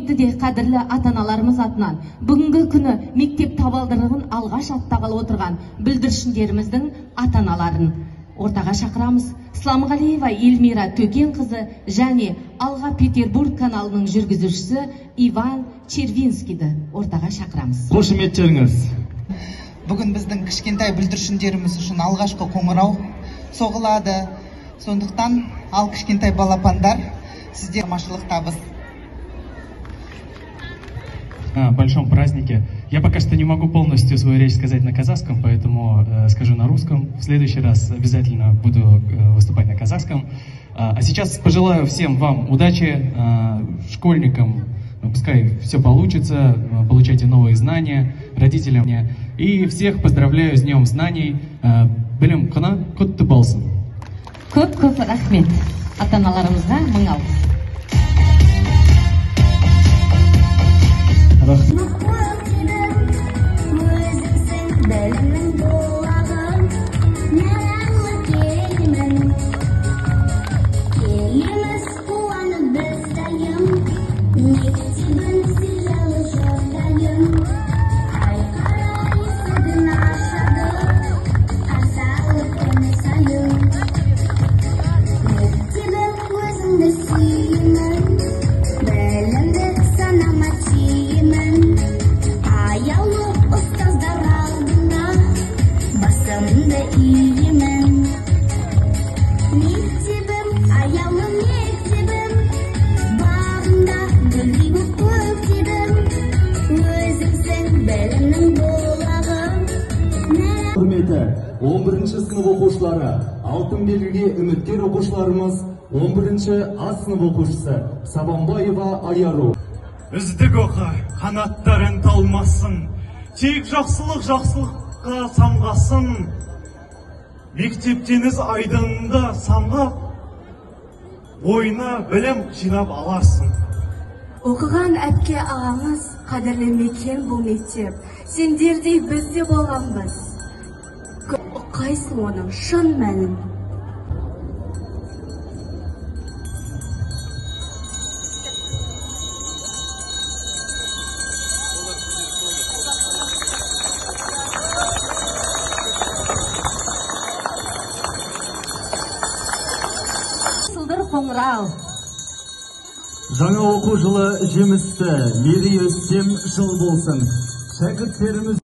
құрметті де қадірлі ата-аналарымыз атынан бүгінгі күні мектеп табалдырығын алғаш аттағалы отырған бүлдіршіндеріміздің ата-аналарын ортаға шақырамыз. Сламғалиева Эльмира Төкенқызы және Алға Петербург каналының жүргізушісі Иван Червинскийді ортаға шақырамыз. Қошеметтеріңіз. Бүгін біздің кішкентай бүлдіршіндеріміз үшін алғашқы қоңырау соғылады. Сондықтан ал кішкентай балапандар, сіздер машылық табыс. О большом празднике. Я пока что не могу полностью свою речь сказать на казахском, поэтому скажу на русском. В следующий раз обязательно буду выступать на казахском. А сейчас пожелаю всем вам удачи, школьникам, пускай все получится, получайте новые знания, родителям. И всех поздравляю с Днем знаний. Білім құны құтты болсын. Көп рахмет. Ата-аналарымызға мың алғыс. Құрметті 11-ші сынып оқушылары, алтын белгіге үміткер оқушыларымыз 11-ші А сынып оқушысы Сабанбаева Айару. Үздік оқы қанаттарын талмасын, тек жақсылыққа самғасын. Мектептеңіз айдынында самғап, ойына білім жинап аларсың. Оқыған әпке ағамыз қадірлі мекен бұл мектеп. Сендердей біз де болғанбыз. Ұққайсың оның шын мәнін. Сылдыр қоңырау. Жаңа оқу жылы жемісті, мерейі үстем жыл болсын. Шәкірттеріміз